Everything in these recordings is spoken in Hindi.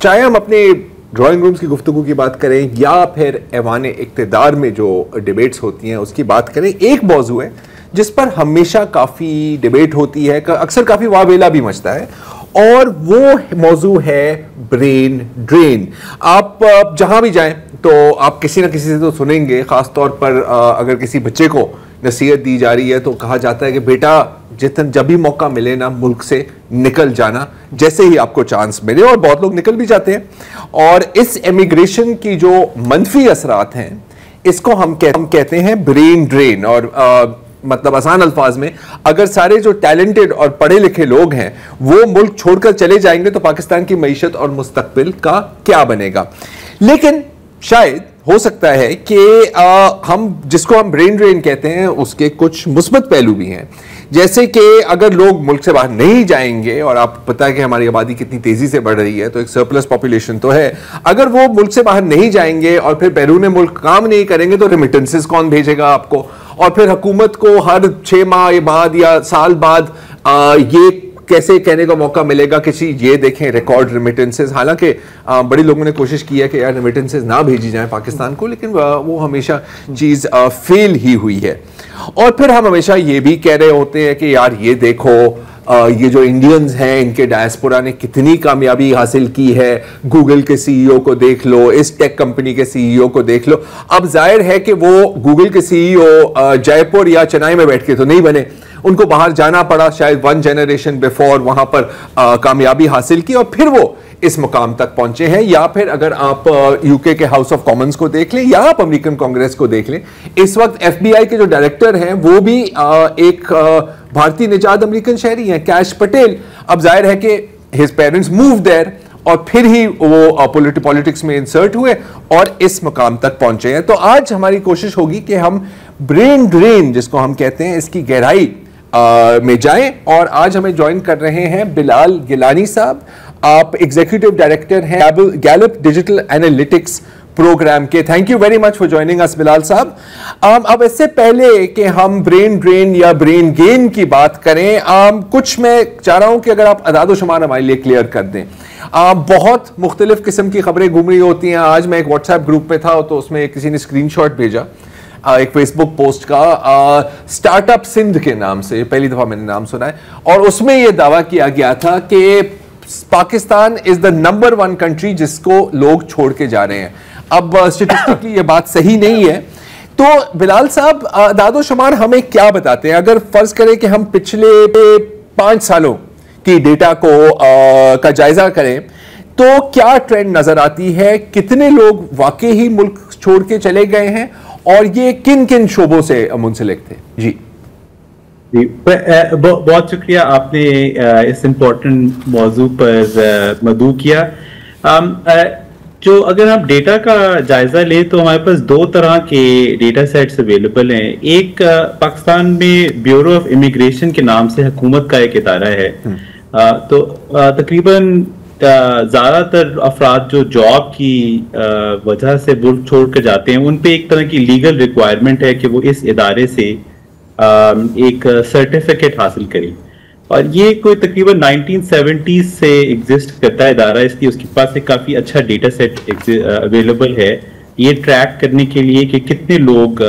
चाहे हम अपने ड्राइंग रूम्स की गुफ्तगू की बात करें या फिर ऐवान इक़्तिदार में जो डिबेट्स होती हैं उसकी बात करें, एक मौजू है जिस पर हमेशा काफ़ी डिबेट होती है, अक्सर काफ़ी वावेला भी मचता है, और वो मौजू है ब्रेन ड्रेन। आप जहां भी जाएं तो आप किसी ना किसी से तो सुनेंगे, ख़ासतौर पर अगर किसी बच्चे को नसीहत दी जा रही है तो कहा जाता है कि बेटा जब भी मौका मिले ना मुल्क से निकल जाना, जैसे ही आपको चांस मिले, और बहुत लोग निकल भी जाते हैं। और इस इमिग्रेशन की जो मनफी असरात हैं इसको हम कहते हैं ब्रेन ड्रेन। और मतलब आसान अल्फाज में, अगर सारे जो टैलेंटेड और पढ़े लिखे लोग हैं वो मुल्क छोड़कर चले जाएंगे तो पाकिस्तान की मईशत और मुस्तकबिल का क्या बनेगा। लेकिन शायद हो सकता है कि हम जिसको हम ब्रेन ड्रेन कहते हैं उसके कुछ मुस्बत पहलू भी हैं, जैसे कि अगर लोग मुल्क से बाहर नहीं जाएंगे, और आप पता है कि हमारी आबादी कितनी तेजी से बढ़ रही है, तो एक सरप्लस पॉपुलेशन तो है, अगर वो मुल्क से बाहर नहीं जाएंगे और फिर बैरून मुल्क काम नहीं करेंगे तो रेमिटेंसेस कौन भेजेगा आपको, और फिर हुकूमत को हर 6 माह बाद या साल बाद ये कैसे कहने का मौका मिलेगा किसी, ये देखें रिकॉर्ड रेमिटेंसेस। हालांकि बड़े लोगों ने कोशिश की है कि यार रेमिटेंसेस ना भेजी जाएं पाकिस्तान को, लेकिन वो हमेशा चीज़ फेल ही हुई है। और फिर हम हमेशा ये भी कह रहे होते हैं कि यार ये देखो ये जो इंडियंस हैं इनके डायस्पोरा ने कितनी कामयाबी हासिल की है, गूगल के सीईओ को देख लो, इस टेक कंपनी के सीईओ को देख लो। अब जाहिर है कि वो गूगल के सीईओ जयपुर या चेन्नई में बैठ के तो नहीं बने, उनको बाहर जाना पड़ा, शायद 1 जनरेशन बिफोर वहां पर कामयाबी हासिल की और फिर वो इस मुकाम तक पहुंचे हैं। या फिर अगर आप यूके के हाउस ऑफ कॉमन्स को देख लें या आप अमेरिकन कांग्रेस को देख लें, इस वक्त एफबीआई के जो डायरेक्टर हैं वो भी एक भारतीय निजात अमेरिकन शहरी हैं, कैश पटेल। अब जाहिर है कि हिज पेरेंट्स मूव देयर और फिर ही वो पॉलिटिक्स में इंसर्ट हुए और इस मुकाम तक पहुंचे हैं। तो आज हमारी कोशिश होगी कि हम ब्रेन ड्रेन जिसको हम कहते हैं इसकी गहराई में जाएं, और आज हमें ज्वाइन कर रहे हैं बिलाल गिलानी साहब। आप एग्जीक्यूटिव डायरेक्टर हैं गैलप डिजिटल एनालिटिक्स प्रोग्राम के। Thank you very much for joining us Bilal साहब। अब इससे पहले कि हम ब्रेन ड्रेन या ब्रेन गेन की बात करें, कुछ मैं चाह रहा हूं कि अगर आप अदाद शुमार हमारे लिए क्लियर कर दें। बहुत मुख्तलिफ किस्म की खबरें घूम रही होती हैं। आज मैं एक व्हाट्सएप ग्रुप में था तो उसमें किसी ने स्क्रीनशॉट भेजा एक फेसबुक पोस्ट का स्टार्टअप सिंध के नाम से, पहली दफा मैंने नाम सुना है, और उसमें यह दावा किया गया था कि Pakistan is the number 1 country जिसको लोग छोड़ के जा रहे हैं। अब स्टेटिस्टिकली ये बात सही नहीं है, तो बिलाल साहब दादो शुमार हमें क्या बताते हैं? अगर फर्ज करें कि हम पिछले 5 सालों की डेटा को का जायजा करें तो क्या ट्रेंड नजर आती है, कितने लोग वाकई ही मुल्क छोड़ के चले गए हैं और ये किन किन शोबों से मुंसलिक थे? जी बहुत शुक्रिया, आपने इस इम्पोर्टेंट मौजू पर मदऊ किया। जो अगर हम डेटा का जायजा लें तो हमारे पास 2 तरह के डेटा सेट्स अवेलेबल हैं। एक पाकिस्तान में ब्यूरो ऑफ इमिग्रेशन के नाम से हुकूमत का एक इदारा है। तो तकरीबन ज़्यादातर अफराद जो जॉब की वजह से मुल्क छोड़ कर जाते हैं उन पे एक तरह की लीगल रिक्वायरमेंट है कि वो इस इदारे से एक सर्टिफिकेट हासिल करें, और ये कोई तकरीबन 1970s से एग्जिस्ट करता है इदारा, इसलिए उसके पास एक काफ़ी अच्छा डेटा सेट अवेलेबल है ये ट्रैक करने के लिए कि कितने लोग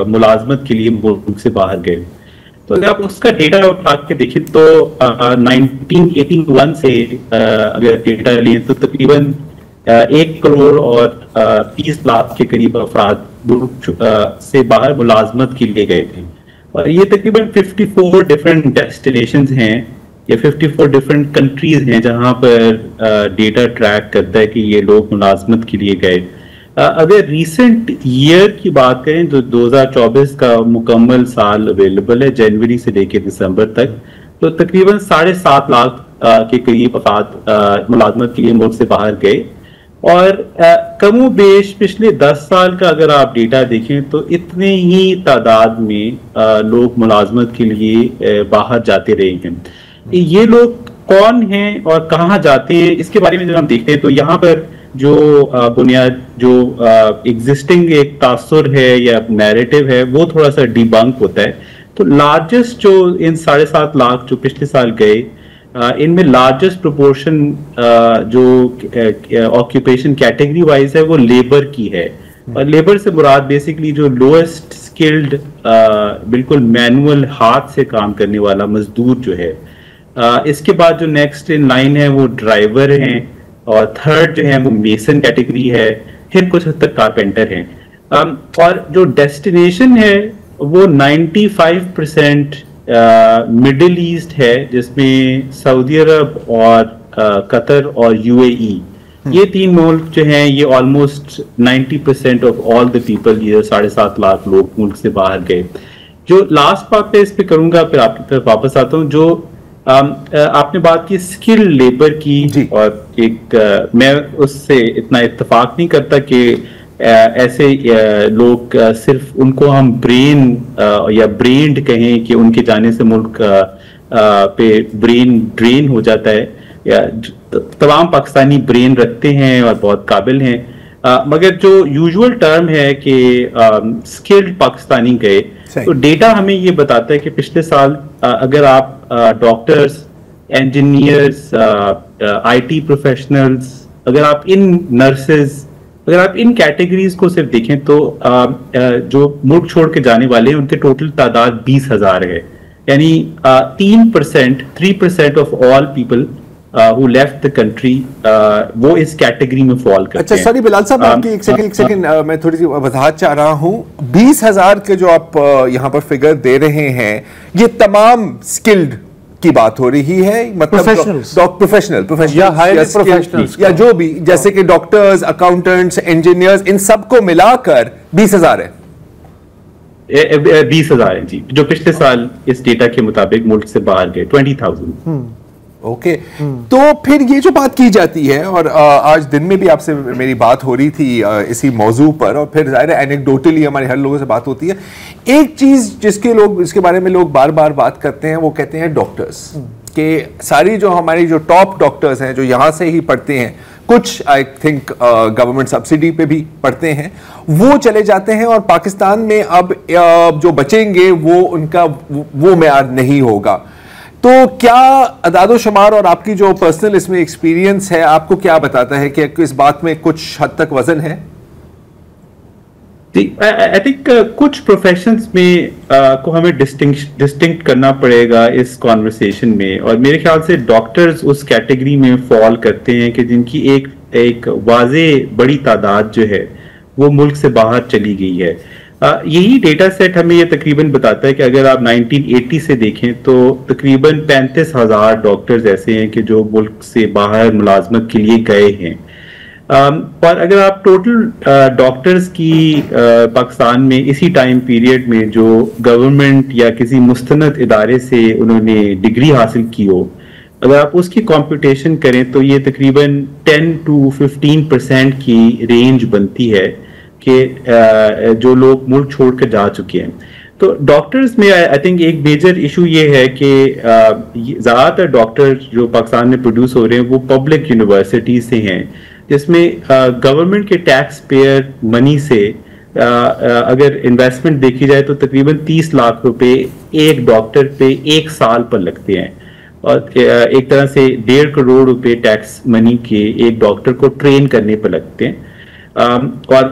मुलाजमत के लिए मुल्क से बाहर गए। तो अगर आप उसका डेटा उठा के देखें तो 1981 से अगर डेटा लें तो तकरीबन 1 करोड़ और 30 लाख के करीब अफराद मुल्क से बाहर मुलाजमत के लिए गए थे, और ये तकरीबन 54 डिफरेंट डेस्टिनेशंस हैं या 54 डिफरेंट कंट्रीज हैं जहां पर डेटा ट्रैक करता है कि ये लोग मुलाजमत के लिए गए। अगर रीसेंट ईयर की बात करें तो 2024 का मुकम्मल साल अवेलेबल है जनवरी से लेकर दिसंबर तक, तो तकरीबन 7.5 लाख के करीब अफराद मुलाजमत के लिए मुल्क से बाहर गए, और कमो बेश पिछले 10 साल का अगर आप डेटा देखें तो इतने ही तादाद में लोग मुलाजमत के लिए बाहर जाते रहे हैं। ये लोग कौन हैं और कहाँ जाते हैं इसके बारे में जब हम देखते हैं तो यहाँ पर जो बुनियाद जो एग्जिस्टिंग एक तासुर है या नैरेटिव है वो थोड़ा सा डिबंक होता है। तो लार्जेस्ट जो इन 7.5 लाख जो पिछले साल गए इनमें लार्जेस्ट प्रोपोर्शन जो ऑक्यूपेशन कैटेगरी वाइज है वो लेबर की है, और लेबर से मुराद बेसिकली जो लोएस्ट स्किल्ड बिल्कुल मैनुअल हाथ से काम करने वाला मजदूर जो है। इसके बाद जो नेक्स्ट इन लाइन है वो ड्राइवर हैं, और थर्ड जो है वो मेसन कैटेगरी है, फिर कुछ हद तक कारपेंटर हैं। और जो डेस्टिनेशन है वो 95% मिडिल ईस्ट है, जिसमें सऊदी अरब और कतर और यूएई, ये तीन मुल्क जो हैं ये almost 90% of all the people, ये 7.5 लाख लोग मुल्क से बाहर गए। जो लास्ट बात है इस पे करूंगा, फिर आपकी तरफ वापस आता हूँ। जो आपने बात की स्किल लेबर की, और एक मैं उससे इतना इत्तेफाक नहीं करता कि ऐसे लोग सिर्फ उनको हम ब्रेन या ब्रेन्ड कहें कि उनके जाने से मुल्क पे ब्रेन ड्रेन हो जाता है, या तमाम पाकिस्तानी ब्रेन रखते हैं और बहुत काबिल हैं, मगर जो यूजुअल टर्म है कि स्किल्ड पाकिस्तानी गए, तो डेटा हमें ये बताता है कि पिछले साल अगर आप डॉक्टर्स, इंजीनियर्स, आईटी प्रोफेशनल्स, अगर आप इन नर्सेज, अगर आप इन कैटेगरीज को सिर्फ देखें तो जो मुल्क छोड़ के जाने वाले हैं उनके टोटल तादाद 20,000 है, यानी 3% of all people who left the country वो इस कैटेगरी में फॉल करते हैं। अच्छा सॉरी बिलाल साहब, आपकी एक सेकंड मैं थोड़ी सी वजाहत चाह रहा हूँ। 20,000 के जो आप यहाँ पर फिगर दे रहे हैं, ये तमाम स्किल्ड की बात हो रही है, मतलब प्रोफेशनल या जो भी, जैसे कि डॉक्टर्स, अकाउंटेंट्स, इंजीनियर्स, इन सबको मिलाकर 20,000 है। 20,000 है जी, जो पिछले साल इस डेटा के मुताबिक मुल्क से बाहर गए 20,000। ओके तो फिर ये जो बात की जाती है, और आज दिन में भी आपसे मेरी बात हो रही थी इसी मौजू पर, और फिर जाहिर है एनेक्डोटली हमारे हर लोगों से बात होती है, एक चीज जिसके बारे में लोग बार बार बात करते हैं वो कहते हैं डॉक्टर्स के, सारी जो हमारी जो टॉप डॉक्टर्स हैं जो यहाँ से ही पढ़ते हैं, कुछ आई थिंक गवर्नमेंट सब्सिडी पे भी पढ़ते हैं, वो चले जाते हैं, और पाकिस्तान में अब जो बचेंगे वो उनका वो मेयार नहीं होगा। तो क्या अदादो शुमार और आपकी जो पर्सनल इसमें एक्सपीरियंस है आपको क्या बताता है कि इस बात में कुछ हद तक वजन है? आई थिंक कुछ प्रोफेशंस में को हमें डिस्टिंक्ट करना पड़ेगा इस कॉन्वर्सेशन में, और मेरे ख्याल से डॉक्टर्स उस कैटेगरी में फॉल करते हैं कि जिनकी एक वाजे बड़ी तादाद जो है वो मुल्क से बाहर चली गई है। यही डेटा सेट हमें ये तकरीबन बताता है कि अगर आप 1980 से देखें तो तकरीबन 35,000 डॉक्टर्स ऐसे हैं कि जो मुल्क से बाहर मुलाजमत के लिए गए हैं। और अगर आप टोटल डॉक्टर्स की पाकिस्तान में इसी टाइम पीरियड में जो गवर्नमेंट या किसी मुस्तनद इदारे से उन्होंने डिग्री हासिल की हो, अगर आप उसकी कंप्यूटेशन करें तो ये तकरीबन 10 to 15% की रेंज बनती है कि जो लोग मुल्क छोड़कर जा चुके हैं। तो डॉक्टर्स में आई थिंक एक मेजर इशू ये है कि ज़्यादातर डॉक्टर जो पाकिस्तान में प्रोड्यूस हो रहे हैं वो पब्लिक यूनिवर्सिटी से हैं, जिसमें गवर्नमेंट के टैक्स पेयर मनी से अगर इन्वेस्टमेंट देखी जाए तो तकरीबन 30 लाख रुपए एक डॉक्टर पे एक साल पर लगते हैं, और एक तरह से 1.5 करोड़ रुपए टैक्स मनी के एक डॉक्टर को ट्रेन करने पर लगते हैं। और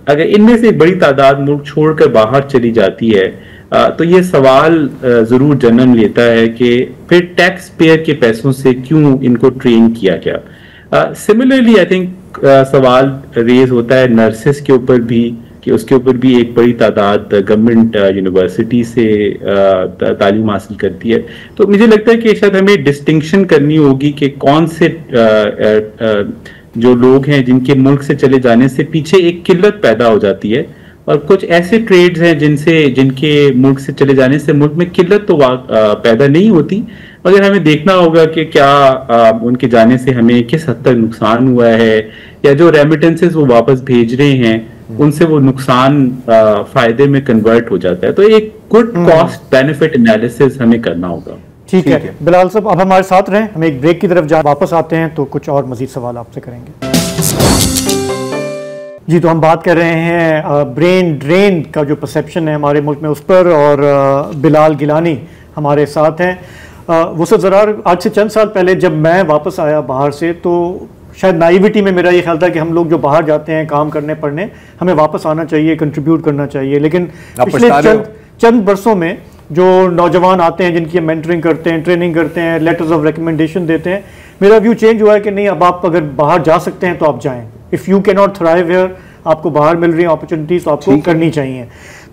अगर इनमें से बड़ी तादाद मुल्क छोड़कर बाहर चली जाती है तो ये सवाल जरूर जन्म लेता है कि फिर टैक्स पेयर के पैसों से क्यों इनको ट्रेन किया गया। सिमिलरली आई थिंक सवाल रेज होता है नर्सेस के ऊपर भी, कि उसके ऊपर भी एक बड़ी तादाद गवर्नमेंट यूनिवर्सिटी से तालीम हासिल करती है। तो मुझे लगता है कि शायद हमें डिस्टिंक्शन करनी होगी कि कौन से जो लोग हैं जिनके मुल्क से चले जाने से पीछे एक किल्लत पैदा हो जाती है, और कुछ ऐसे ट्रेड्स हैं जिनके मुल्क से चले जाने से मुल्क में किल्लत तो पैदा नहीं होती, मगर हमें देखना होगा कि क्या उनके जाने से हमें किस हद तक नुकसान हुआ है, या जो रेमिटेंसेस वो वापस भेज रहे हैं उनसे वो नुकसान फायदे में कन्वर्ट हो जाता है। तो एक गुड कॉस्ट बेनिफिट एनालिसिस हमें करना होगा। ठीक है बिलाल साहब, अब हमारे साथ रहें, हम एक ब्रेक की तरफ वापस आते हैं तो कुछ और मजीद सवाल आपसे करेंगे। जी, तो हम बात कर रहे हैं ब्रेन ड्रेन का जो परसेप्शन है हमारे मुल्क में उस पर, और बिलाल गिलानी हमारे साथ हैं। वो सब ज़रार आज से चंद साल पहले जब मैं वापस आया बाहर से, तो शायद नाइविटी में मेरा ये ख्याल था कि हम लोग जो बाहर जाते हैं काम करने पढ़ने, हमें वापस आना चाहिए, कंट्रीब्यूट करना चाहिए। लेकिन पिछले चंद बरसों में जो नौजवान आते हैं, जिनकी मेंटरिंग करते हैं, ट्रेनिंग करते हैं, लेटर्स ऑफ रिकमेंडेशन देते हैं, मेरा व्यू चेंज हुआ है कि नहीं, अब आप अगर बाहर जा सकते हैं तो आप जाएं। If you can not thrive here, आपको बाहर मिल रही है अपॉर्चुनिटीज तो आपको करनी चाहिए।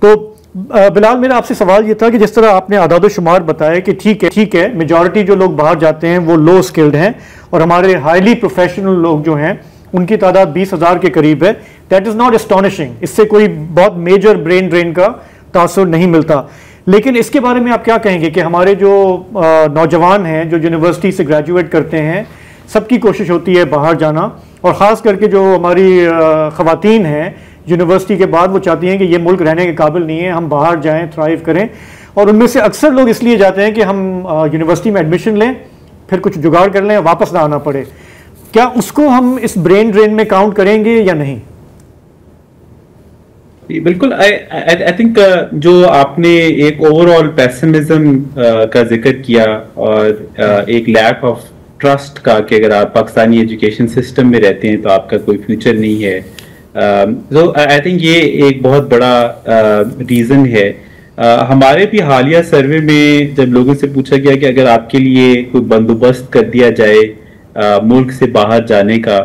तो बिलाल, मेरा आपसे सवाल ये था कि जिस तरह आपने आदाद शुमार बताया कि ठीक है मेजॉरिटी जो लोग बाहर जाते हैं वो लो स्किल्ड हैं और हमारे हाईली प्रोफेशनल लोग जो हैं उनकी तादाद 20,000 के करीब है। दैट इज़ नॉट एस्टॉनिशिंग, इससे कोई बहुत मेजर ब्रेन ड्रेन का तासुर नहीं मिलता। लेकिन इसके बारे में आप क्या कहेंगे कि हमारे जो नौजवान हैं जो यूनिवर्सिटी से ग्रेजुएट करते हैं, सबकी कोशिश होती है बाहर जाना, और ख़ास करके जो हमारी ख़वातीन हैं यूनिवर्सिटी के बाद वो चाहती हैं कि ये मुल्क रहने के काबिल नहीं है, हम बाहर जाएं, थ्राइव करें, और उनमें से अक्सर लोग इसलिए जाते हैं कि हम यूनिवर्सिटी में एडमिशन लें, फिर कुछ जुगाड़ कर लें, वापस ना आना पड़े। क्या उसको हम इस ब्रेन ड्रेन में काउंट करेंगे या नहीं? बिल्कुल, आई थिंक जो आपने एक ओवरऑल पेसिमिज्म का जिक्र किया और एक लैक ऑफ ट्रस्ट का कि अगर आप पाकिस्तानी एजुकेशन सिस्टम में रहते हैं तो आपका कोई फ्यूचर नहीं है, तो आई थिंक ये एक बहुत बड़ा रीज़न है। हमारे भी हालिया सर्वे में जब लोगों से पूछा गया कि अगर आपके लिए कोई बंदोबस्त कर दिया जाए मुल्क से बाहर जाने का,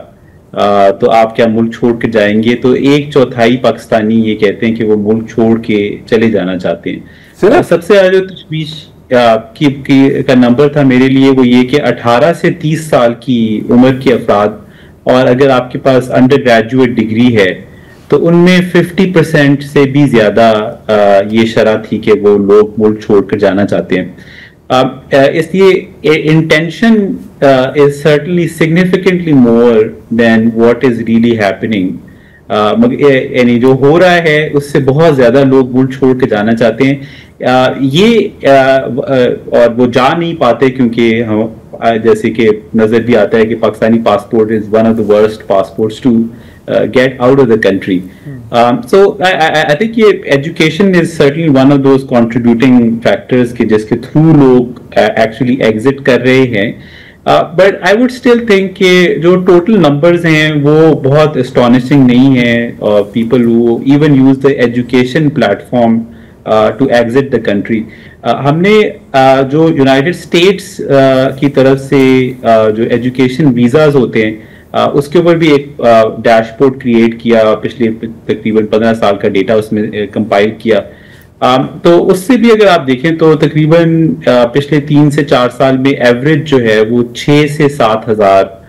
तो आप क्या मुल्क छोड़ के जाएंगे, तो 1/4 पाकिस्तानी ये कहते हैं कि वो मुल्क छोड़ के चले जाना चाहते हैं। सबसे ज्यादा जो तशवीश का नंबर था मेरे लिए वो ये कि 18 से 30 साल की उम्र के अफराद, और अगर आपके पास अंडर ग्रेजुएट डिग्री है तो उनमें 50% से भी ज्यादा ये शरह थी कि वो लोग मुल्क छोड़कर जाना चाहते हैं। इसलिए intention is certainly significantly more than what is really happening. यानी जो हो रहा है उससे बहुत ज्यादा लोग मुल्क छोड़ के जाना चाहते हैं, और वो जा नहीं पाते क्योंकि हम जैसे कि नजर भी आता है कि Pakistani passport is one of the worst passports to get out of the country. So I think ये education is certainly one of those contributing factors के जिसके थ्रू लोग एक्चुअली एग्जिट कर रहे हैं। But I would still think कि जो टोटल नंबर्स हैं वो बहुत एस्टॉनिशिंग नहीं है। People who even use the education platform to exit the country. हमने जो यूनाइटेड स्टेट्स की तरफ से जो एजुकेशन वीज़ाज होते हैं उसके ऊपर भी एक डैशबोर्ड क्रिएट किया, पिछले तकरीबन 15 साल का डेटा उसमें कंपाइल किया। तो उससे भी अगर आप देखें तो तकरीबन पिछले 3 से 4 साल में एवरेज जो है वो 6 से 7 हज़ार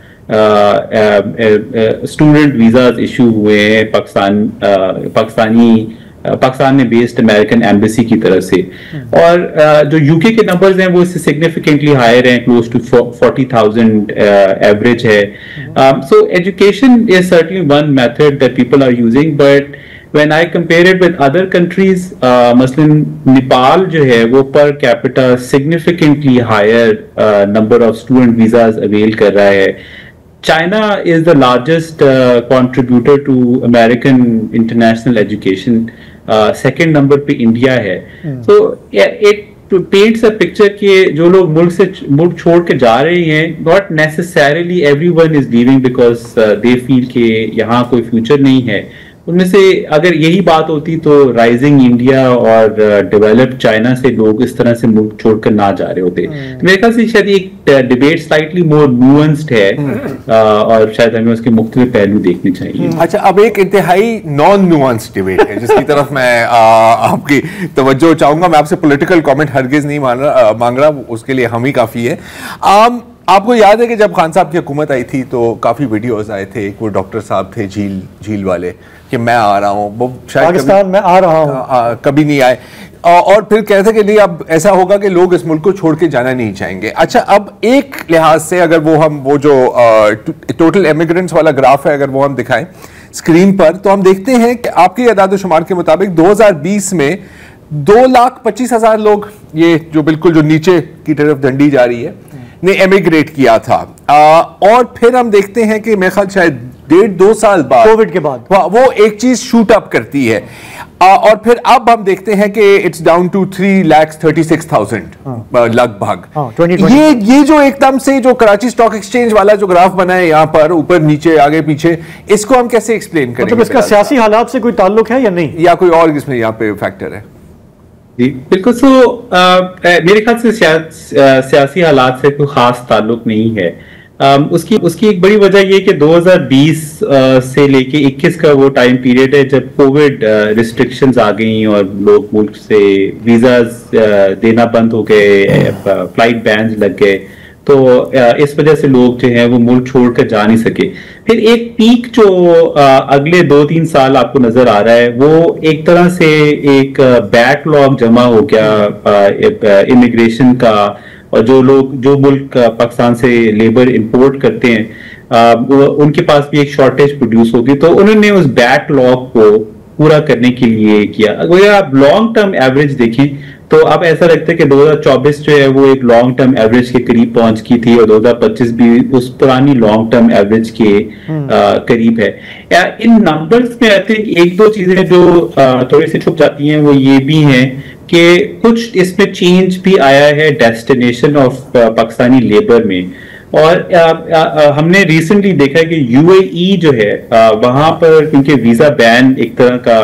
स्टूडेंट वीज़ाज इशू हुए हैं पाकिस्तान में बेस्ड अमेरिकन एम्बेसी की तरफ से। और जो यूके के नंबर्स हैं वो इससे सिग्निफिकेंटली हायर हैं, क्लोज टू 40,000 एवरेज है। So education is certainly one method that people are using, but when I compare it with other countries, मसलन नेपाल जो है वो per capita significantly higher number of student visas avail कर रहा है। China is the largest contributor to American international education. Second number पे इंडिया है। So it paints a picture कि जो लोग मुल्क छोड़ के जा रहे हैं, not necessarily everyone is leaving because they feel कि यहाँ कोई फ्यूचर नहीं है। उनमें से अगर यही बात होती तो राइजिंग इंडिया और डेवलप्ड चाइना से लोग इस तरह से मुल्क छोड़कर ना जा रहे होते। तो मेरे ख्याल से शायद एक डिबेट स्लाइटली मोर न्यूएंस्ड है और शायद हमें उसके मुख्तलिफ पहलू देखने चाहिए। अच्छा, अब एक इंतहाई नॉन न्यूएंस्ड डिबेट है जिसकी तरफ मैं आपकी तवज्जो चाहूंगा। मैं आपसे पॉलिटिकल कमेंट हरगिज नहीं मांग रहा, उसके लिए हम ही काफी है। आपको याद है कि जब खान साहब की हुकूमत आई थी तो काफ़ी वीडियोस आए थे, एक वो डॉक्टर साहब थे झील वाले कि मैं आ रहा हूँ, वो शायद पाकिस्तान में आ रहा हूँ, कभी नहीं आए, और फिर कहते थे कि नहीं अब ऐसा होगा कि लोग इस मुल्क को छोड़ के जाना नहीं चाहेंगे। अच्छा, अब एक लिहाज से अगर वो जो टोटल इमिग्रेंट्स वाला ग्राफ है अगर वो हम दिखाएं स्क्रीन पर, तो हम देखते हैं कि आपकी आदाद शुमार के मुताबिक 2020 में 2,25,000 लोग, ये जो बिल्कुल जो नीचे की तरफ डंडी जा रही है, ने एमिग्रेट किया था। और फिर हम देखते हैं कि मेरे ख्याल शायद 1.5-2 साल बाद, कोविड के बाद, वो एक चीज शूट अप करती है। और फिर अब हम देखते हैं कि इट्स डाउन टू 3,36,000 लगभग। ये जो एकदम से जो कराची स्टॉक एक्सचेंज वाला जो ग्राफ बना है यहाँ पर ऊपर नीचे आगे पीछे, इसको हम कैसे एक्सप्लेन करेंगे? मतलब इसका सियासी हालात से कोई ताल्लुक है या नहीं, या कोई और इसमें यहाँ पे फैक्टर है? जी बिल्कुल। मेरे ख्याल से सियासी हालात से कोई खास ताल्लुक नहीं है। उसकी एक बड़ी वजह ये कि 2020 से लेके 21 का वो टाइम पीरियड है जब कोविड रिस्ट्रिक्शंस आ गई और लोग मुल्क से वीजाज देना बंद हो गए, फ्लाइट बैन्स लग गए, तो इस वजह से लोग जो हैं वो मुल्क छोड़कर जा नहीं सके। फिर एक पीक जो अगले 2-3 साल आपको नजर आ रहा है, वो एक तरह से एक बैकलॉग जमा हो गया इमिग्रेशन का, और जो मुल्क पाकिस्तान से लेबर इंपोर्ट करते हैं उनके पास भी एक शॉर्टेज प्रोड्यूस होगी, तो उन्होंने उस बैकलॉग को पूरा करने के लिए किया। अगर आप लॉन्ग टर्म एवरेज देखें तो अब ऐसा लगता है कि 2024 जो है वो एक लॉन्ग टर्म एवरेज के करीब पहुंच की थी, और 2025 भी उस पुरानी लॉन्ग टर्म एवरेज के करीब है। इन नंबर्स में आई थिंक एक दो चीजें जो थोड़ी सी छुप जाती हैं वो ये भी हैं कि कुछ इसमें चेंज भी आया है डेस्टिनेशन ऑफ पाकिस्तानी लेबर में। और हमने रिसेंटली देखा है कि यूएई जो है वहां पर, क्योंकि वीजा बैन एक तरह का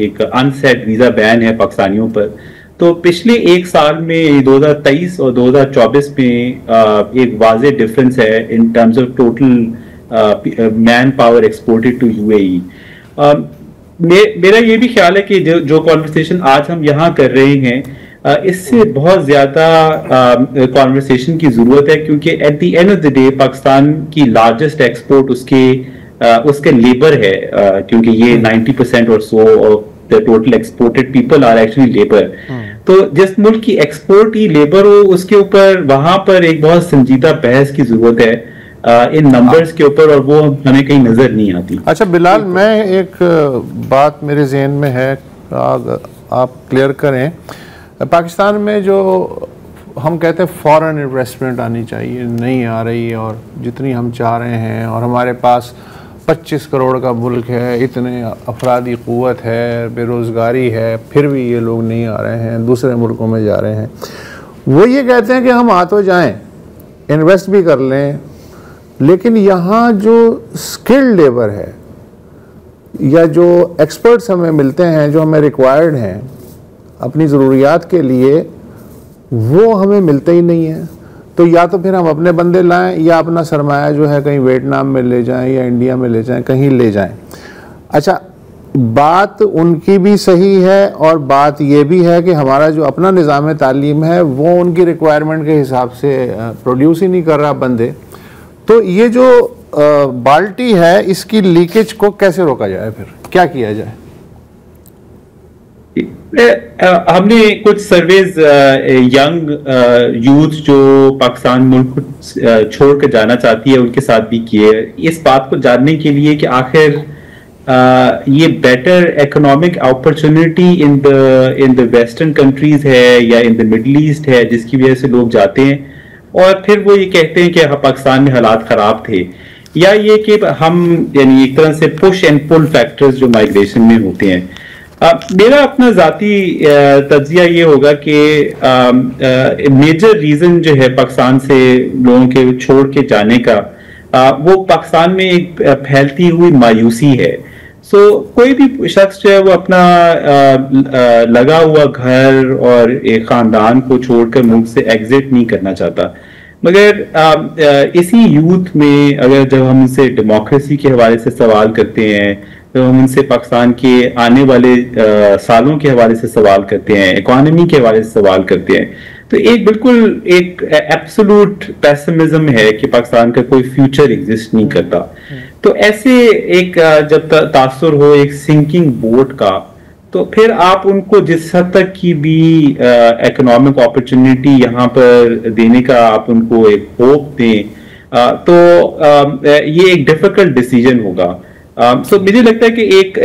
एक अनसेट वीजा बैन है पाकिस्तानियों पर, तो पिछले एक साल में 2023 और 2024 में एक वाज़े डिफरेंस है in terms of total man power exported to UAE. मेरा ये भी ख्याल है कि जो कॉन्वर्सेशन आज हम यहाँ कर रहे हैं इससे बहुत ज्यादा कॉन्वर्सेशन की जरूरत है, क्योंकि at the end of the day Pakistan की लार्जेस्ट एक्सपोर्ट उसके लेबर है, क्योंकि ये 90% और so of the total exported people are actually labour. तो जिस मुल्क की एक्सपोर्ट ही लेबर हो, उसके ऊपर वहां पर एक बहुत संजीदा बहस की जरूरत है इन नंबर्स के ऊपर, और वो हमें कहीं नजर नहीं आती। अच्छा बिलाल, मैं एक बात मेरे जहन में है, आप क्लियर करें। पाकिस्तान में जो हम कहते हैं फॉरेन इन्वेस्टमेंट आनी चाहिए, नहीं आ रही, और जितनी हम चाह रहे हैं, और हमारे पास 25 करोड़ का मुल्क है, इतने अफरादी क़ुव्वत है, बेरोज़गारी है, फिर भी ये लोग नहीं आ रहे हैं, दूसरे मुल्कों में जा रहे हैं। वो ये कहते हैं कि हम आ तो जाएँ, इन्वेस्ट भी कर लें, लेकिन यहाँ जो स्किल्ड लेबर है या जो एक्सपर्ट्स हमें मिलते हैं, जो हमें रिक्वायर्ड हैं अपनी ज़रूरियात के लिए, वो हमें मिलते ही नहीं है। तो या तो फिर हम अपने बंदे लाएं, या अपना सरमाया जो है कहीं वियतनाम में ले जाएं या इंडिया में ले जाएं, कहीं ले जाएं। अच्छा, बात उनकी भी सही है, और बात ये भी है कि हमारा जो अपना निज़ाम तालीम है वो उनकी रिक्वायरमेंट के हिसाब से प्रोड्यूस ही नहीं कर रहा बंदे। तो ये जो बाल्टी है, इसकी लीकेज को कैसे रोका जाए, फिर क्या किया जाए? हमने कुछ सर्वेज यंग यूथ जो पाकिस्तान मुल्क छोड़ कर जाना चाहती है उनके साथ भी किए, इस बात को जानने के लिए कि आखिर ये better economic opportunity in the western countries है या इन द मिडल ईस्ट है जिसकी वजह से लोग जाते हैं, और फिर वो ये कहते हैं कि पाकिस्तान में हालात खराब थे, या ये कि हम यानी एक तरह से पुश एंड पुल फैक्टर्स जो माइग्रेशन में होते हैं। मेरा अपना जाती तज्जिया ये होगा कि मेजर रीजन जो है पाकिस्तान से लोगों के छोड़ के जाने का, वो पाकिस्तान में एक फैलती हुई मायूसी है। कोई भी शख्स जो है वो अपना लगा हुआ घर और एक खानदान को छोड़कर मुल्क से एग्जिट नहीं करना चाहता, मगर इसी यूथ में अगर जब हम इनसे डेमोक्रेसी के हवाले से सवाल करते हैं, तो हम उनसे पाकिस्तान के आने वाले सालों के हवाले से सवाल करते हैं, इकोनॉमी के हवाले से सवाल करते हैं, तो एक बिल्कुल एक एब्सोल्यूट पेसिमिज्म है कि पाकिस्तान का कोई फ्यूचर एग्जिस्ट नहीं करता। तो ऐसे एक जब तासुर हो एक सिंकिंग बोट का, तो फिर आप उनको जिस हद तक की भी इकोनॉमिक अपॉर्चुनिटी यहाँ पर देने का आप उनको एक होप दें, तो ये एक डिफिकल्ट डिसीजन होगा। So मुझे लगता है कि एक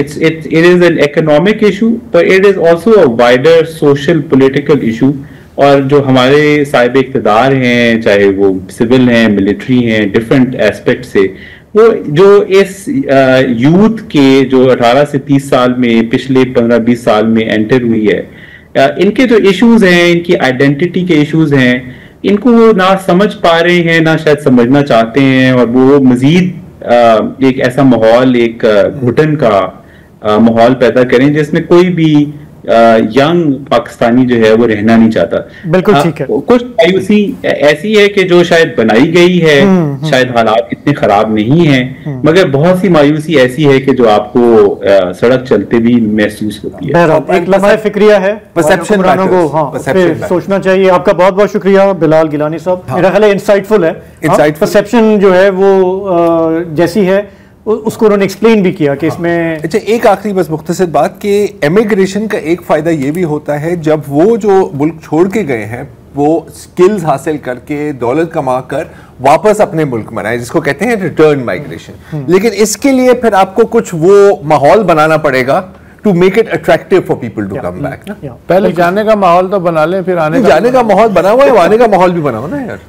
it is an economic issue, but it is also a wider social political issue, और जो हमारे साहिब इक़्तिदार हैं, चाहे वो सिविल हैं, मिलिट्री हैं, डिफरेंट एस्पेक्ट से, वो जो इस यूथ के जो 18 से 30 साल में पिछले 15-20 साल में एंटर हुई है, इनके जो इश्यूज हैं, इनकी आइडेंटिटी के इश्यूज हैं, इनको वो ना समझ पा रहे हैं, ना शायद समझना चाहते हैं, और वो मजीद एक ऐसा माहौल, एक घुटन का माहौल पैदा करें जिसमें कोई भी यंग पाकिस्तानी जो है वो रहना नहीं चाहता। बिल्कुल ठीक है। कुछ मायूसी ऐसी है कि जो शायद बनाई गई है, शायद हालात इतने खराब नहीं हैं, मगर बहुत सी मायूसी ऐसी है कि जो आपको सड़क चलते भी महसूस होती है। एक लम्हा फिक्रिया है, परसेप्शन को सोचना चाहिए। आपका बहुत बहुत शुक्रिया बिलाल गिलानी साहब, मेरा ख्याल है इंसाइटफुल है। परसेप्शन जो है वो जैसी है उसको उन्होंने एक्सप्लेन भी किया कि इसमें। अच्छा, एक आखिरी बस मुख्तसर बात कि एमिग्रेशन का एक फायदा ये भी होता है, जब वो जो मुल्क छोड़ के गए हैं वो स्किल्स हासिल करके दौलत कमा कर वापस अपने मुल्क में आए, जिसको कहते हैं रिटर्न माइग्रेशन। लेकिन इसके लिए फिर आपको कुछ वो माहौल बनाना पड़ेगा to make it attractive for people to come back ना। पहले जाने का माहौल तो बना लें, फिर आने का माहौल बना हुआ है, आने का माहौल भी बनाओ ना यार।